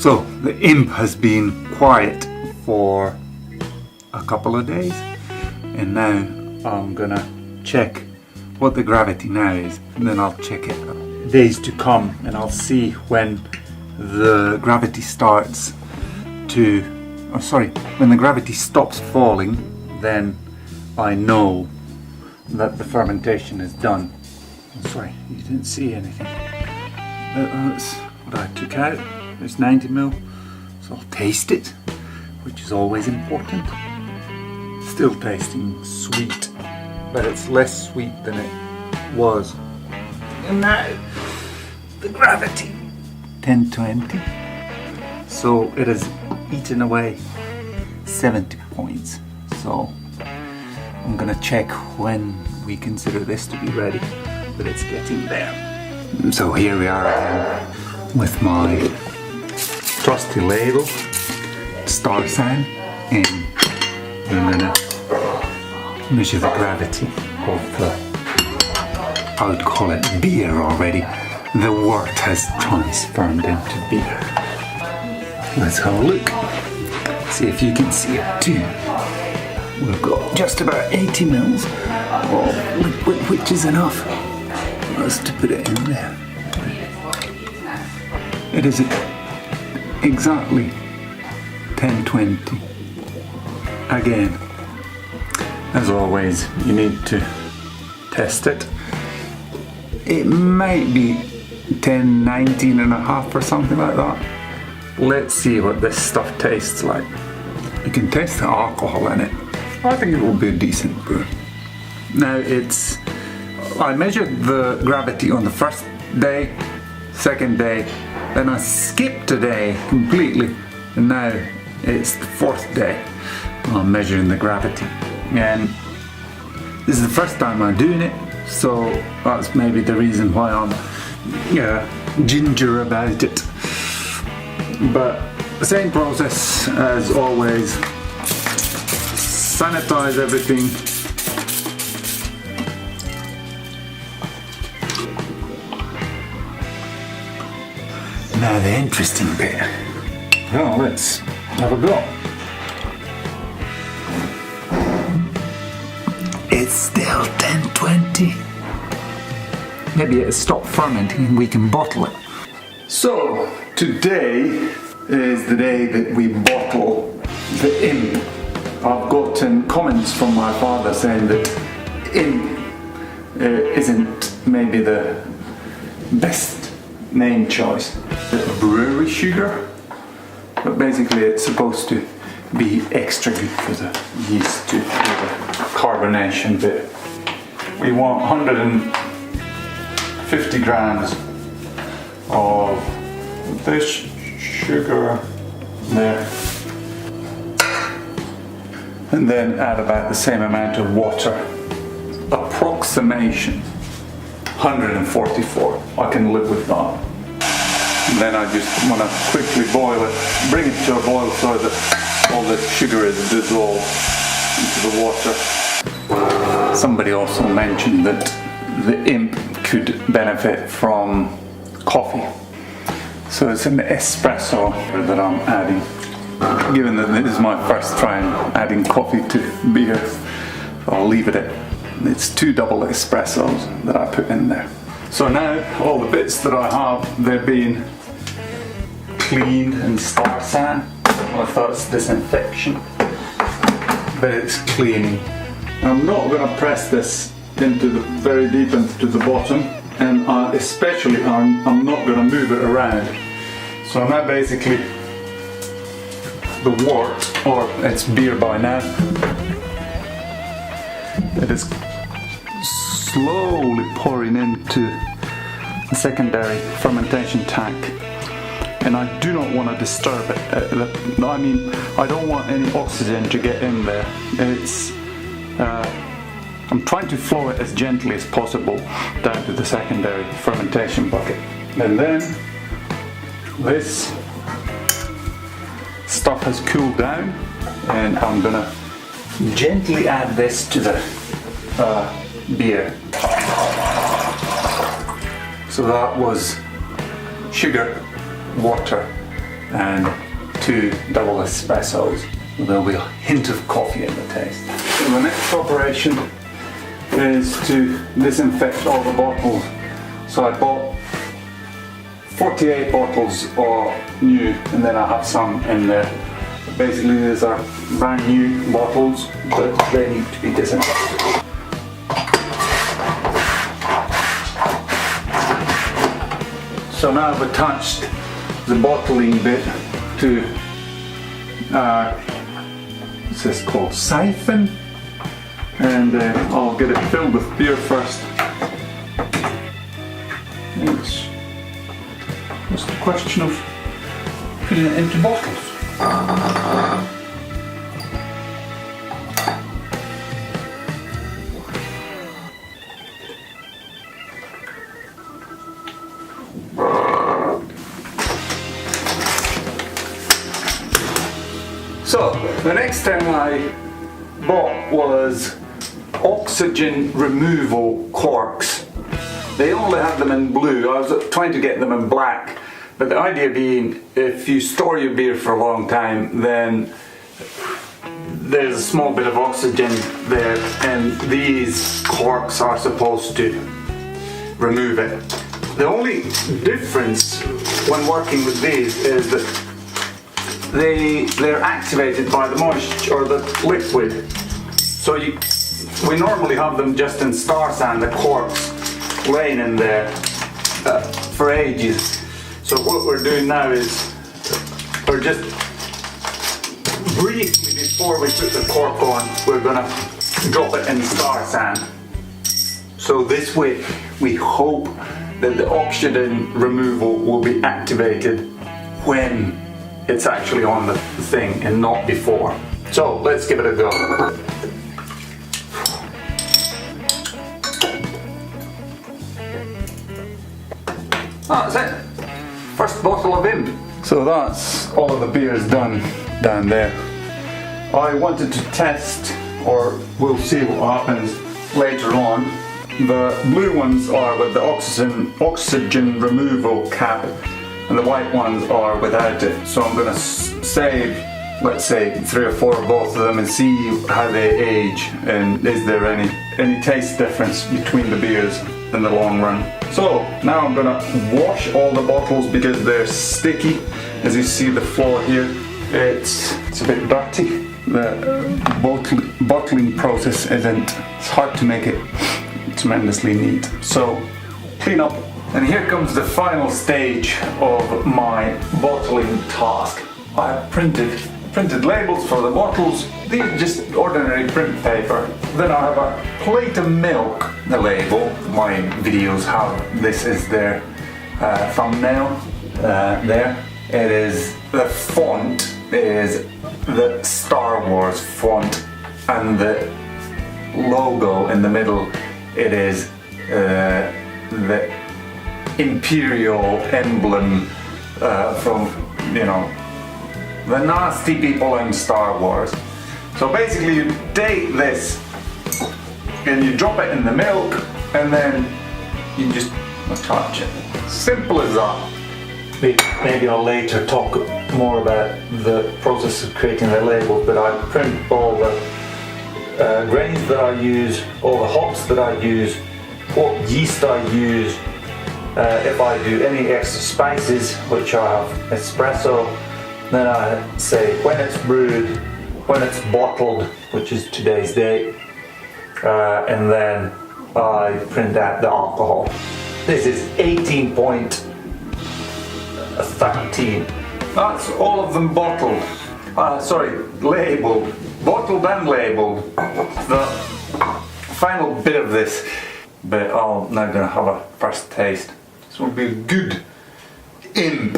So the IMP has been quiet for a couple of days, and now I'm gonna check what the gravity now is, and then I'll check it days to come, and I'll see when the gravity starts to, when the gravity stops falling, then I know that the fermentation is done. Sorry, you didn't see anything. That's what I took out. It's 90 ml, so I'll taste it, which is always important. Still tasting sweet, but it's less sweet than it was. And now the gravity 1020, so it has eaten away 70 points. So I'm gonna check when we consider this to be ready, but it's getting there. So here we are again with my trusty label, star sign, and I'm gonna measure the gravity of the, I would call it beer already. The wort has transformed into beer. Let's have a look, see if you can see it too. We've got just about 80 mils of liquid, which is enough for us to put it in there. It is exactly 1020. Again, as always, you need to test it. It might be 1019 and a half or something like that. Let's see what this stuff tastes like. You can taste the alcohol in it. I think it will be a decent brew. Now I measured the gravity on the first day, second day, then I skipped a day completely, and now it's the fourth day I'm measuring the gravity. And this is the first time I'm doing it, so that's maybe the reason why I'm ginger about it. But the same process as always. Sanitize everything. Now the interesting bit. Well, let's have a go. It's still 1020. Maybe it'll stop fermenting and we can bottle it. So today is the day that we bottle the IMP. I've gotten comments from my father saying that IMP isn't maybe the best name choice. Brewery sugar, but basically it's supposed to be extra good for the yeast to do the carbonation bit. We want 150 grams of this sugar there, and then add about the same amount of water. Approximation 144. I can live with that. And then I just want to quickly boil it, bring it to a boil so that all the sugar is dissolved into the water. Somebody also mentioned that the IMP could benefit from coffee. So it's an espresso that I'm adding. Given that this is my first time adding coffee to beer, I'll leave it at, it's 2 double espressos that I put in there. So now all the bits that I have, they're being cleaned and star san. I thought it's disinfection, but it's cleaning. I'm not going to press this into the very deep into the bottom, and especially I'm not going to move it around. So now basically the wort, or it's beer by now, it is slowly pouring into the secondary fermentation tank, and I do not want to disturb it. I mean, I don't want any oxygen to get in there. I'm trying to flow it as gently as possible down to the secondary fermentation bucket. And then this stuff has cooled down, and I'm gonna gently add this to the beer. So that was sugar, water, and 2 double espressos. There'll be a hint of coffee in the taste. So the next operation is to disinfect all the bottles. So I bought 48 bottles of new, and then I have some in there. Basically these are brand new bottles, but they need to be disinfected. So now I've attached the bottling bit to this is called siphon, and I'll get it filled with beer first. It's just a question of putting it into bottles. So, the next thing I bought was oxygen removal corks. They only have them in blue. I was trying to get them in black, but the idea being, if you store your beer for a long time, then there's a small bit of oxygen there, and these corks are supposed to remove it. The only difference when working with these is that they're activated by the moisture or the liquid. So we normally have them just in star sand, the corks laying in there for ages. So what we're doing now is we're just briefly before we put the cork on, we're gonna drop it in star sand. So this way we hope that the oxygen removal will be activated when it's actually on the thing and not before. So let's give it a go. That's it. First bottle of IMP. So that's all of the beers done down there. I wanted to test, or we'll see what happens later on. The blue ones are with the oxygen removal cap, and the white ones are without it. So I'm going to save, let's say, 3 or 4 of both of them and see how they age, and is there any taste difference between the beers in the long run. So now I'm going to wash all the bottles because they're sticky. As you see the floor here, it's a bit dirty. The bottling process it's hard to make it tremendously neat. So clean up. And here comes the final stage of my bottling task. I have printed labels for the bottles. These are just ordinary print paper. Then I have a plate of milk. The label, my videos have this is their thumbnail there. It is, the font is the Star Wars font, and the logo in the middle, it is the Imperial emblem from, you know, the nasty people in Star Wars. So basically you take this and you drop it in the milk, and then you just attach it. Simple as that. Maybe I'll later talk more about the process of creating the labels, but I print all the grains that I use, all the hops that I use, what yeast I use, if I do any extra spices, which I have espresso, then I say when it's brewed, when it's bottled, which is today's date, and then I print out the alcohol. This is 18.13. That's all of them bottled. Labeled. Bottled and labeled. The final bit of this, but I'm now going to have a first taste. This will be good IMP.